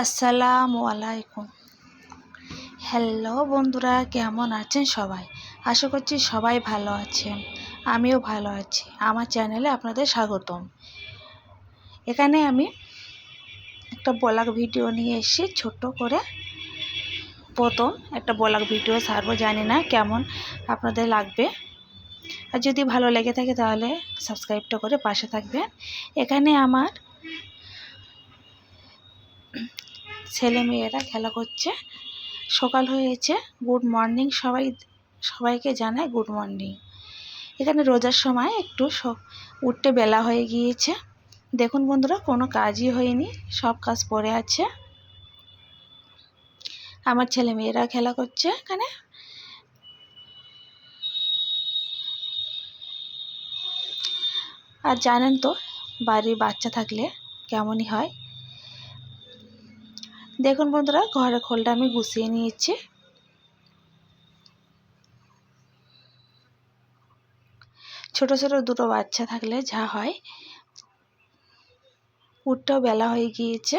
আসসালামু আলাইকুম। হ্যালো বন্ধুরা, কেমন আছেন সবাই? আশা করছি সবাই ভালো আছেন। আমিও ভালো আছি। আমার চ্যানেলে আপনাদের স্বাগতম। এখানে আমি একটা ব্লগ ভিডিও নিয়ে এসেছি, ছোট্ট করে। প্রথম একটা ব্লগ ভিডিও ছাড়বো, জানি না কেমন আপনাদের লাগবে। আর যদি ভালো লেগে থাকে তাহলে সাবস্ক্রাইবটা করে পাশে থাকবেন। এখানে আমার ছেলে মেয়েরা খেলা করছে। সকাল হয়েছে। গুড মর্নিং সবাইকে জানাই গুড মর্নিং। এখানে রোজার সময় একটু উঠতে বেলা হয়ে গিয়েছে। দেখুন বন্ধুরা, কোনো কাজই হয়নি, সব কাজ পড়ে আছে। আমার ছেলে মেয়েরা খেলা করছে এখানে। আর জানেন তো, বাড়ির বাচ্চা থাকলে কেমনই হয়। দেখুন বন্ধুরা, ঘরের খোলটা আমি গুছিয়ে নিয়েছি। ছোট ছোট দুটো বাচ্চা থাকলে যা হয়, উঠতেও বেলা হয়ে গিয়েছে।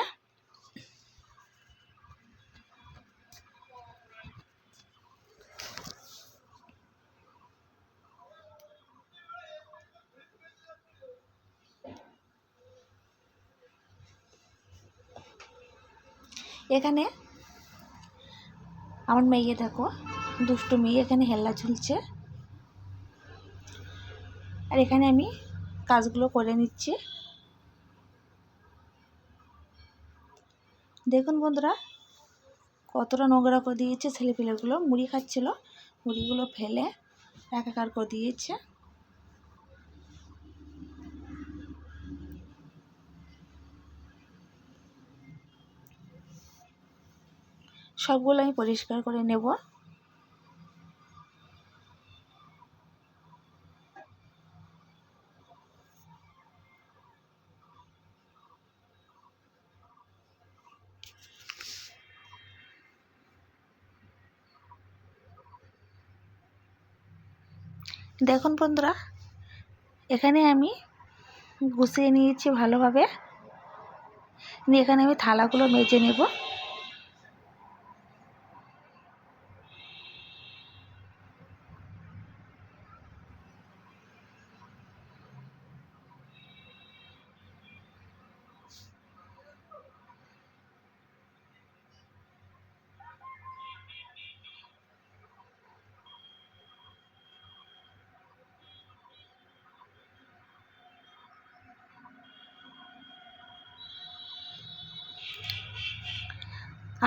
এখানে আমার মেয়ে দেখো, দুষ্টু মেয়ে এখানে হেল্লা ঝুলছে। আর এখানে আমি কাজগুলো করে নিচ্ছি। দেখুন বন্ধুরা, কতটা নোংরা করে দিয়েছে। ছেলেপিলেগুলো মুড়ি খাচ্ছিল, মুড়িগুলো ফেলে একাকার করে দিয়েছে। সবগুলো আমি পরিষ্কার করে নেব। দেখুন বন্ধুরা, এখানে আমি গুছিয়ে নিয়েছি ভালোভাবে। এখানে আমি থালাগুলো মেজে নেব।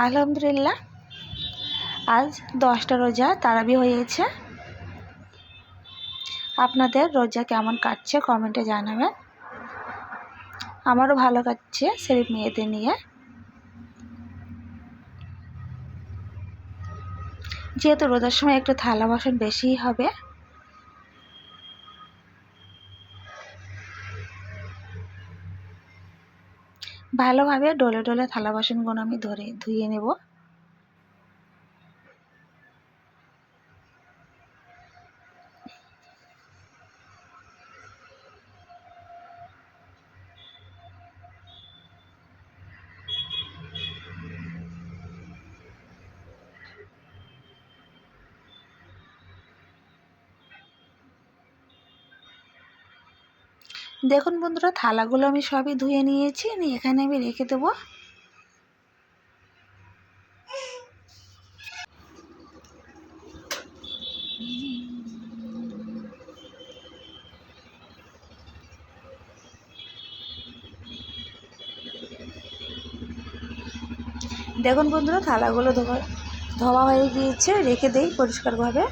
আলহামদুলিল্লাহ, আজ 10টা রোজা তারাবি হয়েছে। আপনাদের রোজা কেমন কাটছে কমেন্টে জানাবেন। আমারও ভালো কাটছে ছেলে মেয়েদের নিয়ে। যেহেতু রোজার সময় একটু থালা বাসন বেশিই হবে। ভালোভাবে ডলে ডলে থালা বাসনগুলো আমি ধুয়ে নেব। দেখুন বন্ধুরা, থালাগুলো আমি সবই ধুয়ে নিয়েছি। এখানে আমি রেখে দেবো। দেখুন বন্ধুরা, থালাগুলো ধোয়া হয়ে গিয়েছে। রেখে দেই পরিষ্কারভাবে।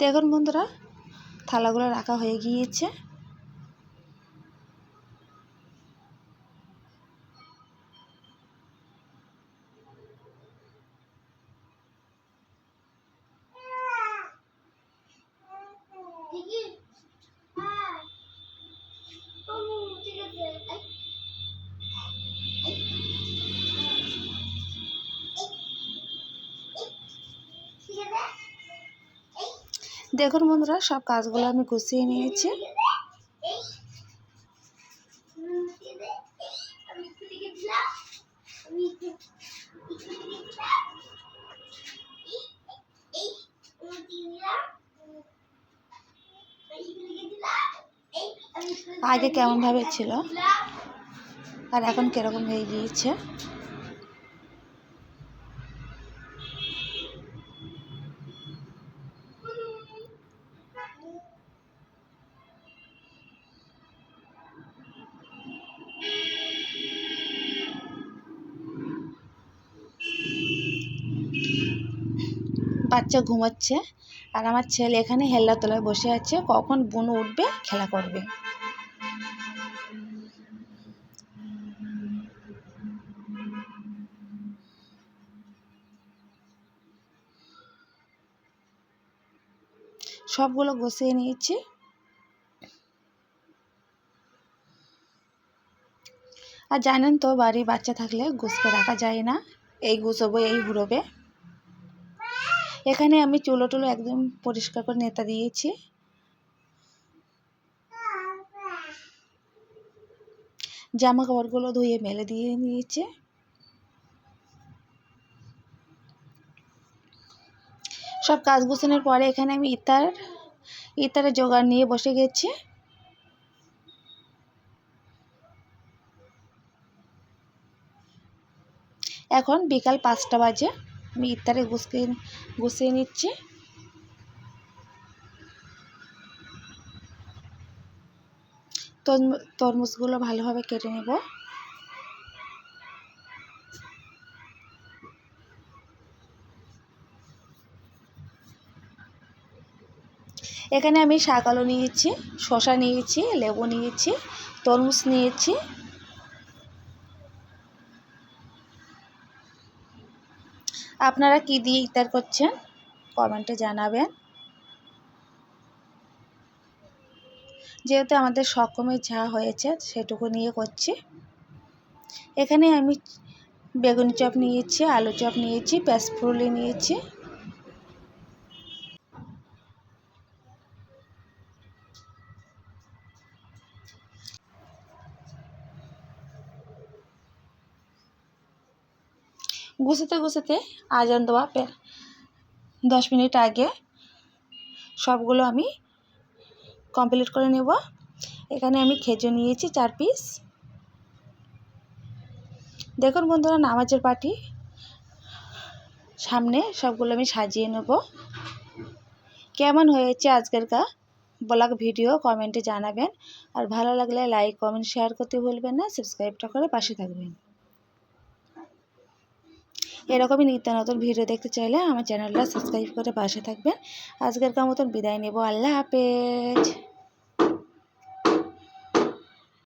দেখুন বন্ধুরা, থালাগুলো রাখা হয়ে গিয়েছে। দেখুন বন্ধুরা, সব কাজগুলো আমি গুছিয়ে নিয়েছি। আগে কেমনভাবে ছিল আর এখন কিরকম হয়ে গিয়েছে। বাচ্চা ঘুমাচ্ছে আর আমার ছেলে এখানে হেল্লা তলায় বসে আছে, কখন বুনু উঠবে খেলা করবে। সবগুলো গুছিয়ে নিয়েছি। আর জানেন তো, বাড়ি বাচ্চা থাকলে গুছিয়ে রাখা যায় না, এই গুছাবো এই হুড়োবে। এখানে আমি চুলো টুলো একদম পরিষ্কার করে নেতা দিয়েছি। জামা কাপড়গুলো ধুয়ে মেলে দিয়ে নিয়েছি। সব কাজ গোছানোর পরে এখানে আমি ইতারের জোগাড় নিয়ে বসে গেছি। এখন বিকাল 5টা বাজে, আমি ইতারে গুছিয়ে নিচ্ছি। তরমুজগুলো ভালোভাবে কেটে নেব। এখানে আমি শাক আলু নিয়েছি, শসা নিয়েছি, লেবু নিয়েছি, তরমুজ নিয়েছি। আপনারা কি দিয়ে ইফতার করছেন কমেন্টে জানাবেন। যেহেতু আমাদের সকমের যা হয়েছে সেটুকু নিয়ে করছি। এখানে আমি বেগুন চপ নিয়েছি, আলু চপ নিয়েছি, পেঁয়াজফুলি নিয়েছি। গুছাতে গুছাতে আজান দেওয়া 10 মিনিট আগে সবগুলো আমি কমপ্লিট করে নেব। এখানে আমি খেজুর নিয়েছি 4 পিস। দেখুন বন্ধুরা, নামাজের পাটি সামনে সবগুলো আমি সাজিয়ে নেব। কেমন হয়েছে আজকের ব্লগ ভিডিও কমেন্টে জানাবেন। আর ভালো লাগলে লাইক কমেন্ট শেয়ার করতে ভুলবেন না, সাবস্ক্রাইবটা করে পাশে থাকবেন। এরকমই নিত্য নতুন ভিডিও দেখতে চাইলে আমার চ্যানেলটা সাবস্ক্রাইব করে পাশে থাকবেন। আজকের মতন বিদায় নেব। আল্লাহ হাফেজ।